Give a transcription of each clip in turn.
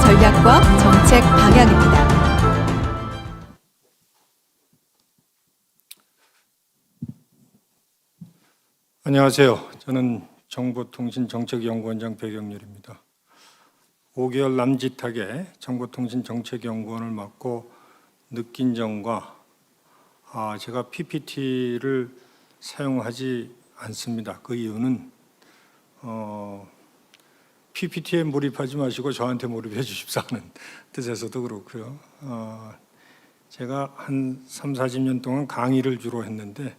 전략과 정책 방향입니다. 안녕하세요. 저는 정보통신정책연구원장 배경렬입니다. 5개월 남짓하게 정보통신정책연구원을 맡고 느낀 점과 제가 PPT를 사용하지 않습니다. 그 이유는 PPT에 몰입하지 마시고 저한테 몰입해 주십사 하는 뜻에서도 그렇고요. 제가 한 30-40년 동안 강의를 주로 했는데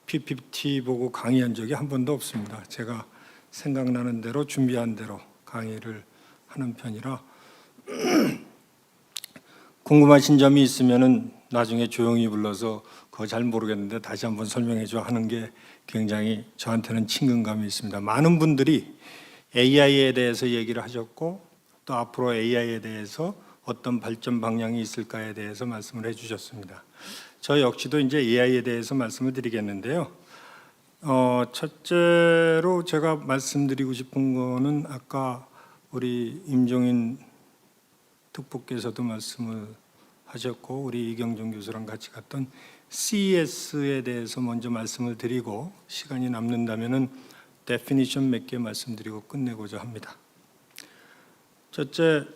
PPT 보고 강의한 적이 한 번도 없습니다. 제가 생각나는 대로 준비한 대로 강의를 하는 편이라 궁금하신 점이 있으면은 나중에 조용히 불러서 그거 잘 모르겠는데 다시 한번 설명해 줘 하는 게 굉장히 저한테는 친근감이 있습니다. 많은 분들이 AI에 대해서 얘기를 하셨고 또 앞으로 AI에 대해서 어떤 발전 방향이 있을까에 대해서 말씀을 해 주셨습니다. 저 역시도 이제 AI에 대해서 말씀을 드리겠는데요. 첫째로 제가 말씀드리고 싶은 거는 아까 우리 임종인 특보께서도 말씀을 하셨고 우리 이경정 교수랑 같이 갔던 CES에 대해서 먼저 말씀을 드리고 시간이 남는다면은 데피니션 몇 개 말씀드리고 끝내고자 합니다. 첫째,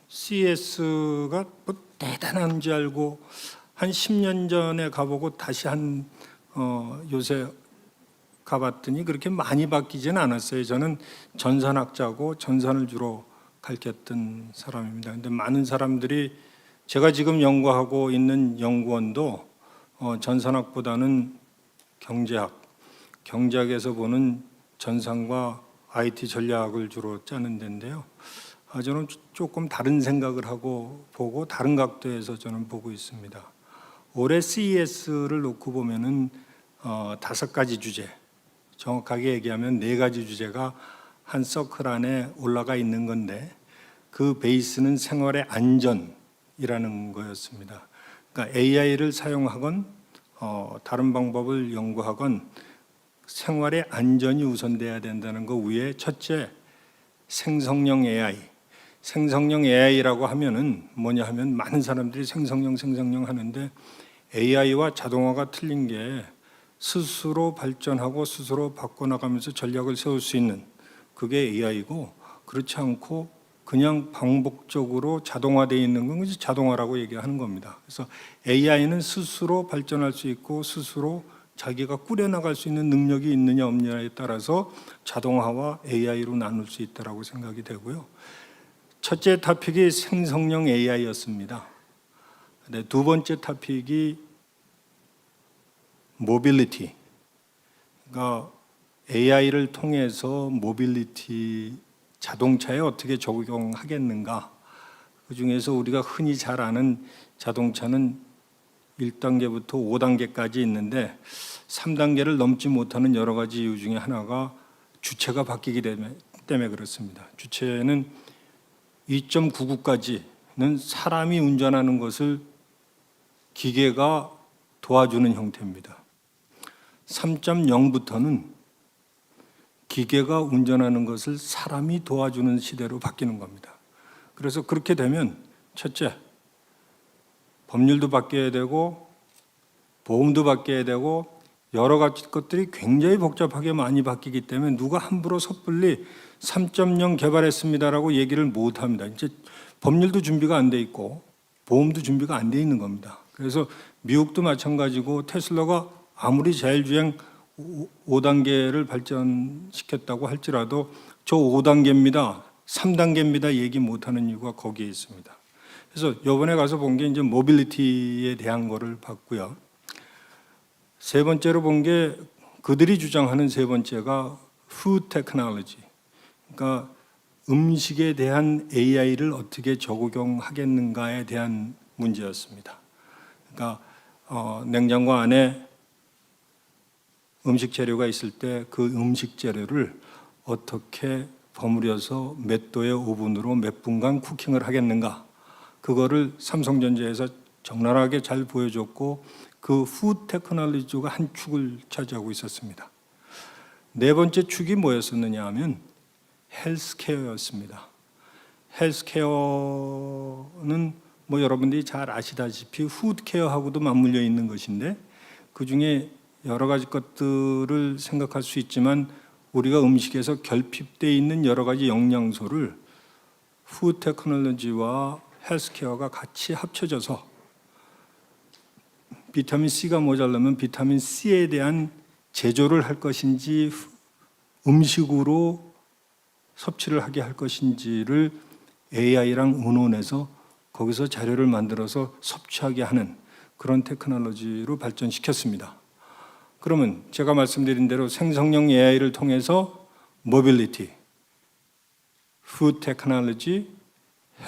CES가 뭐 대단한 줄 알고 한 10년 전에 가보고 다시 요새 가봤더니 그렇게 많이 바뀌지는 않았어요. 저는 전산학자고 전산을 주로 가르쳤던 사람입니다. 근데 많은 사람들이 제가 지금 연구하고 있는 연구원도 전산학보다는 경제학에서 보는 전산과 IT 전략을 주로 짜는 데인데요. 저는 조금 다른 생각을 하고 보고 다른 각도에서 저는 보고 있습니다. 올해 CES를 놓고 보면은 5가지 주제, 정확하게 얘기하면 4가지 주제가 한 서클 안에 올라가 있는 건데 그 베이스는 생활의 안전이라는 거였습니다. 그러니까 AI를 사용하건 다른 방법을 연구하건 생활의 안전이 우선돼야 된다는 거 위에 첫째, 생성형 AI. 생성형 AI라고 하면은 뭐냐 하면 많은 사람들이 생성형 하는데 AI와 자동화가 틀린 게 스스로 발전하고 스스로 바꿔나가면서 전략을 세울 수 있는 그게 AI고 그렇지 않고 그냥 반복적으로 자동화되어 있는 건 자동화라고 얘기하는 겁니다. 그래서 AI는 스스로 발전할 수 있고 스스로 자기가 꾸려나갈 수 있는 능력이 있느냐 없느냐에 따라서 자동화와 AI로 나눌 수 있다고 생각이 되고요. 첫째 토픽이 생성형 AI였습니다. 네, 두 번째 토픽이 모빌리티. 그러니까 AI를 통해서 모빌리티 자동차에 어떻게 적용하겠는가. 그 중에서 우리가 흔히 잘 아는 자동차는 1단계부터 5단계까지 있는데 3단계를 넘지 못하는 여러 가지 이유 중에 하나가 주체가 바뀌기 때문에 그렇습니다. 주체는 2.99까지는 사람이 운전하는 것을 기계가 도와주는 형태입니다. 3.0부터는 기계가 운전하는 것을 사람이 도와주는 시대로 바뀌는 겁니다. 그래서 그렇게 되면 첫째, 법률도 바뀌어야 되고 보험도 바뀌어야 되고 여러 가지 것들이 굉장히 복잡하게 많이 바뀌기 때문에 누가 함부로 섣불리 3.0 개발했습니다라고 얘기를 못 합니다. 이제 법률도 준비가 안 돼 있고 보험도 준비가 안 돼 있는 겁니다. 그래서 미국도 마찬가지고 테슬라가 아무리 자율주행 5단계를 발전시켰다고 할지라도 저 5단계입니다, 3단계입니다 얘기 못하는 이유가 거기에 있습니다. 그래서 이번에 가서 본 게 이제 모빌리티에 대한 거를 봤고요. 세 번째로 본 게 그들이 주장하는 세 번째가 food technology. 그러니까 음식에 대한 AI를 어떻게 적용하겠는가에 대한 문제였습니다. 그러니까 냉장고 안에 음식 재료가 있을 때 그 음식 재료를 어떻게 버무려서 몇 도의 오븐으로 몇 분간 쿠킹을 하겠는가, 그거를 삼성전자에서 적나라하게 잘 보여줬고 그 푸드 테크놀로지가 한 축을 차지하고 있었습니다. 네 번째 축이 뭐였었느냐 하면 헬스케어였습니다. 헬스케어는 뭐 여러분들이 잘 아시다시피 푸드케어하고도 맞물려 있는 것인데 그 중에 여러 가지 것들을 생각할 수 있지만 우리가 음식에서 결핍되어 있는 여러 가지 영양소를 푸드 테크놀로지와 헬스케어가 같이 합쳐져서 비타민 C가 모자라면 비타민 C에 대한 제조를 할 것인지 음식으로 섭취를 하게 할 것인지를 AI랑 의논해서 거기서 자료를 만들어서 섭취하게 하는 그런 테크놀로지로 발전시켰습니다. 그러면 제가 말씀드린 대로 생성형 AI를 통해서 모빌리티, 푸드 테크놀로지,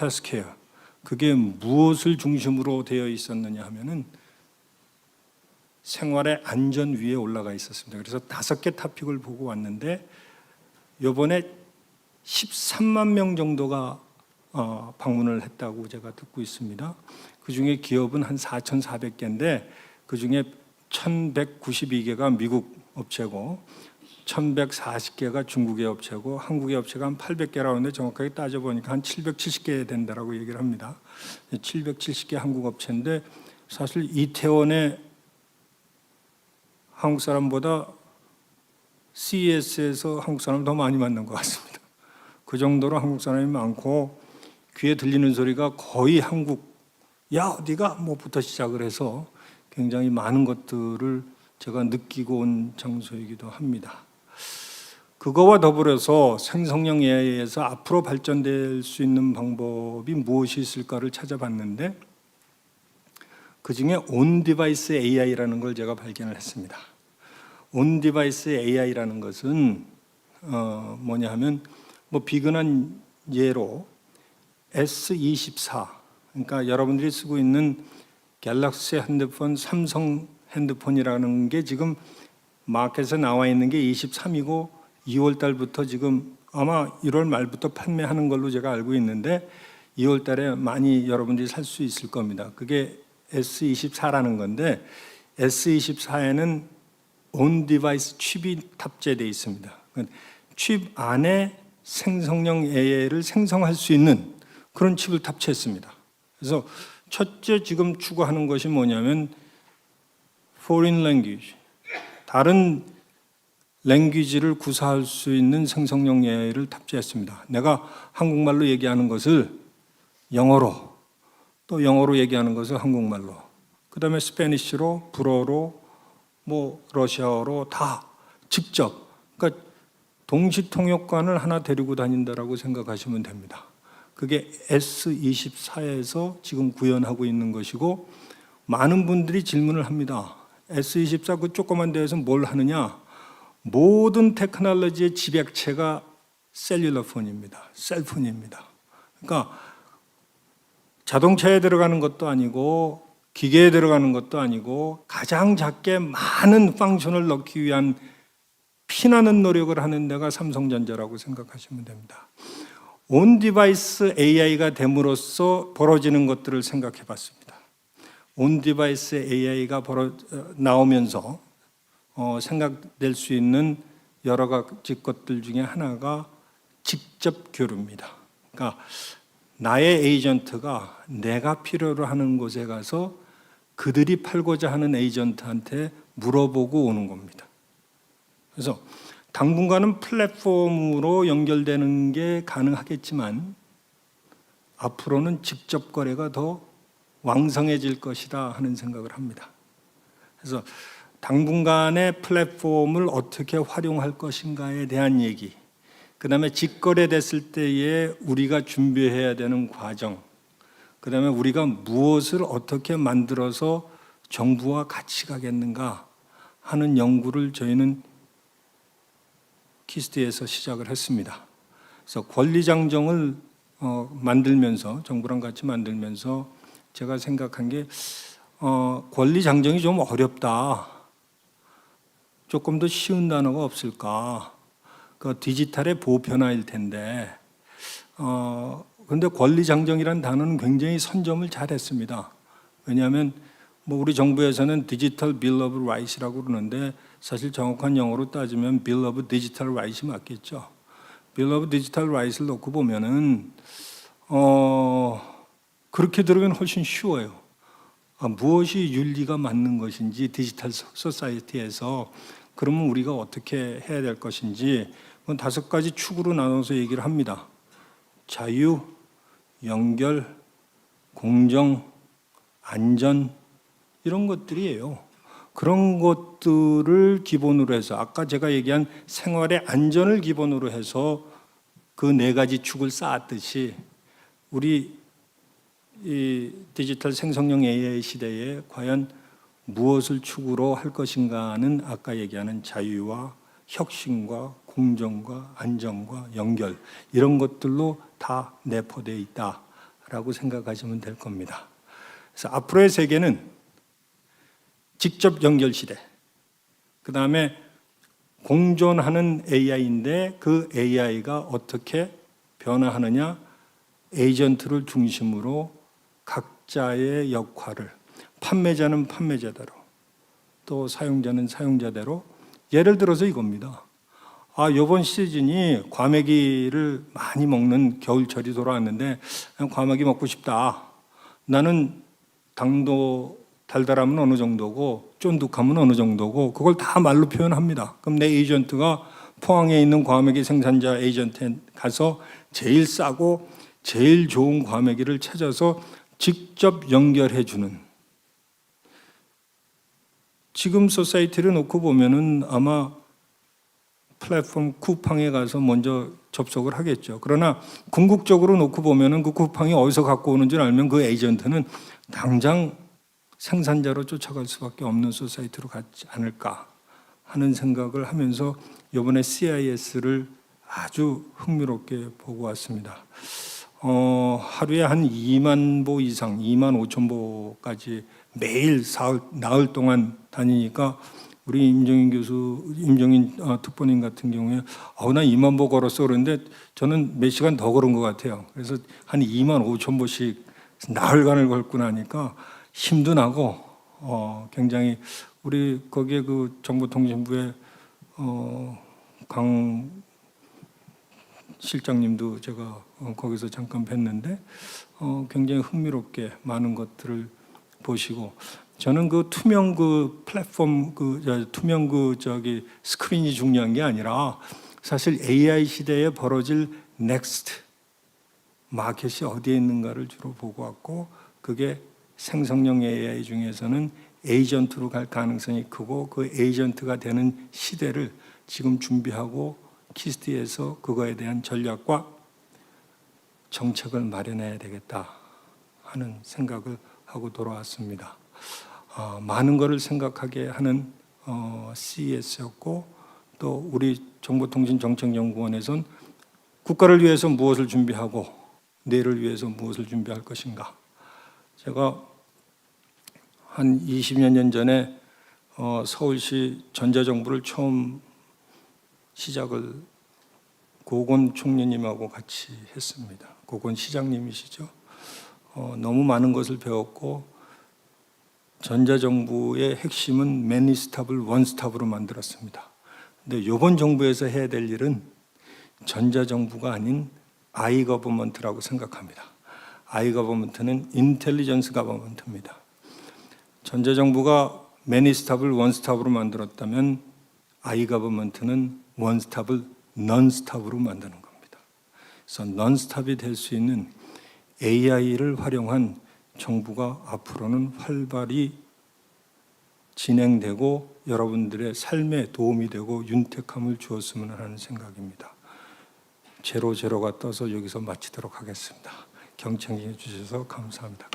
헬스케어 그게 무엇을 중심으로 되어 있었느냐 하면은 생활의 안전 위에 올라가 있었습니다. 그래서 5개 토픽을 보고 왔는데 이번에 13만 명 정도가 방문을 했다고 제가 듣고 있습니다. 그중에 기업은 한 4,400개인데 그중에 1,192개가 미국 업체고 1,140개가 중국의 업체고 한국의 업체가 한 800개라고 하는데 정확하게 따져보니까 한 770개 된다라고 얘기를 합니다. 770개 한국 업체인데 사실 이태원에 한국 사람보다 CES에서 한국 사람 더 많이 만난 것 같습니다. 그 정도로 한국 사람이 많고 귀에 들리는 소리가 거의 한국 야 어디가 뭐부터 시작을 해서 굉장히 많은 것들을 제가 느끼고 온 장소이기도 합니다. 그거와 더불어서 생성형 AI에서 앞으로 발전될 수 있는 방법이 무엇이 있을까를 찾아봤는데 그중에 온 디바이스 AI라는 걸 제가 발견을 했습니다. 온 디바이스 AI라는 것은 뭐냐 하면 뭐 비근한 예로 S24 그러니까 여러분들이 쓰고 있는 갤럭시 핸드폰, 삼성 핸드폰이라는 게 지금 마켓에 나와 있는 게 23이고 2월 달부터 지금 아마 1월 말부터 판매하는 걸로 제가 알고 있는데 2월 달에 많이 여러분들이 살 수 있을 겁니다. 그게 S24라는 건데 S24에는 온 디바이스 칩이 탑재되어 있습니다. 칩 안에 생성형 AI를 생성할 수 있는 그런 칩을 탑재했습니다. 그래서 첫째 지금 추구하는 것이 뭐냐면 foreign language, 다른 랭귀지를 구사할 수 있는 생성형 AI를 탑재했습니다. 내가 한국말로 얘기하는 것을 영어로, 또 영어로 얘기하는 것을 한국말로, 그 다음에 스페니쉬로, 불어로, 뭐 러시아어로 다 직접, 그러니까 동시 통역관을 하나 데리고 다닌다라고 생각하시면 됩니다. 그게 S24에서 지금 구현하고 있는 것이고 많은 분들이 질문을 합니다. S24 그 조그만 데에서 뭘 하느냐? 모든 테크놀로지의 집약체가 셀룰러 폰입니다. 셀폰입니다. 그러니까 자동차에 들어가는 것도 아니고 기계에 들어가는 것도 아니고 가장 작게 많은 펑션을 넣기 위한 피나는 노력을 하는 데가 삼성전자라고 생각하시면 됩니다. 온 디바이스 AI가 됨으로써 벌어지는 것들을 생각해 봤습니다. 온 디바이스 AI가 나오면서 생각될 수 있는 여러 가지 것들 중에 하나가 직접 교류입니다. 그러니까 나의 에이전트가 내가 필요로 하는 곳에 가서 그들이 팔고자 하는 에이전트한테 물어보고 오는 겁니다. 그래서 당분간은 플랫폼으로 연결되는 게 가능하겠지만 앞으로는 직접 거래가 더 왕성해질 것이다 하는 생각을 합니다. 그래서 당분간의 플랫폼을 어떻게 활용할 것인가에 대한 얘기, 그 다음에 직거래됐을 때에 우리가 준비해야 되는 과정, 그 다음에 우리가 무엇을 어떻게 만들어서 정부와 같이 가겠는가 하는 연구를 저희는 키스트에서 시작을 했습니다. 그래서 권리장정을 만들면서 정부랑 같이 만들면서 제가 생각한 게 권리장정이 좀 어렵다. 조금 더 쉬운 단어가 없을까? 그 디지털의 보편화일 텐데 근데 권리장정이라는 단어는 굉장히 선점을 잘했습니다. 왜냐하면 뭐 우리 정부에서는 디지털 빌 오브 라이트라고 그러는데 사실 정확한 영어로 따지면 빌 오브 디지털 라이트이 맞겠죠. 빌 오브 디지털 라이트를 놓고 보면은 그렇게 들으면 훨씬 쉬워요. 무엇이 윤리가 맞는 것인지 디지털 소사이티에서 그러면 우리가 어떻게 해야 될 것인지 5가지 축으로 나눠서 얘기를 합니다. 자유, 연결, 공정, 안전 이런 것들이에요. 그런 것들을 기본으로 해서 아까 제가 얘기한 생활의 안전을 기본으로 해서 그 4가지 축을 쌓았듯이 우리 이 디지털 생성형 AI 시대에 과연 무엇을 축으로 할 것인가는 아까 얘기하는 자유와 혁신과 공정과 안정과 연결 이런 것들로 다 내포되어 있다라고 생각하시면 될 겁니다. 그래서 앞으로의 세계는 직접 연결 시대, 그 다음에 공존하는 AI인데 그 AI가 어떻게 변화하느냐, 에이전트를 중심으로 각자의 역할을 판매자는 판매자대로 또 사용자는 사용자대로 예를 들어서 이겁니다. 이번 시즌이 과메기를 많이 먹는 겨울철이 돌아왔는데 과메기 먹고 싶다. 나는 당도 달달함은 어느 정도고 쫀득함은 어느 정도고 그걸 다 말로 표현합니다. 그럼 내 에이전트가 포항에 있는 과메기 생산자 에이전트에 가서 제일 싸고 제일 좋은 과메기를 찾아서 직접 연결해 주는, 지금 소사이티를 놓고 보면은 아마 플랫폼 쿠팡에 가서 먼저 접속을 하겠죠. 그러나 궁극적으로 놓고 보면은 그 쿠팡이 어디서 갖고 오는 줄 알면 그 에이전트는 당장 생산자로 쫓아갈 수밖에 없는 소사이티로 가지 않을까 하는 생각을 하면서 이번에 CIS를 아주 흥미롭게 보고 왔습니다. 하루에 한 2만 보 이상, 2만 5천 보까지 매일 나흘 동안 다니니까 우리 임정인 특보님 같은 경우에 나 2만 보 걸었어 그러는데 저는 몇 시간 더 걸은 것 같아요. 그래서 한 2만 5천 보씩 나흘간을 걸고 나니까 힘도 나고 굉장히 우리 거기에 그 정보통신부에 강 실장님도 제가 거기서 잠깐 뵀는데 굉장히 흥미롭게 많은 것들을 보시고 저는 그 투명 그 플랫폼 투명 스크린이 중요한 게 아니라 사실 AI 시대에 벌어질 넥스트 마켓이 어디에 있는가를 주로 보고 왔고 그게 생성형 AI 중에서는 에이전트로 갈 가능성이 크고 그 에이전트가 되는 시대를 지금 준비하고 키스트에서 그거에 대한 전략과 정책을 마련해야 되겠다 하는 생각을 하고 돌아왔습니다. 많은 것을 생각하게 하는 CES였고 또 우리 정보통신정책연구원에선 국가를 위해서 무엇을 준비하고 내일을 위해서 무엇을 준비할 것인가. 제가 한 20여 년 전에 서울시 전자정부를 처음 시작을 고건 총리님하고 같이 했습니다. 고건 시장님이시죠. 너무 많은 것을 배웠고 전자정부의 핵심은 매니스탑을 원스탑으로 만들었습니다. 근데 이번 정부에서 해야 될 일은 전자정부가 아닌 아이거버먼트라고 생각합니다. 아이거버먼트는 인텔리전스 거버먼트입니다. 전자정부가 매니스탑을 원스탑으로 만들었다면 아이거버먼트는 원스탑을 넌스탑으로 만드는 겁니다. 그래서 넌스탑이 될 수 있는 AI를 활용한 정부가 앞으로는 활발히 진행되고 여러분들의 삶에 도움이 되고 윤택함을 주었으면 하는 생각입니다. 제로가 떠서 여기서 마치도록 하겠습니다. 경청해 주셔서 감사합니다.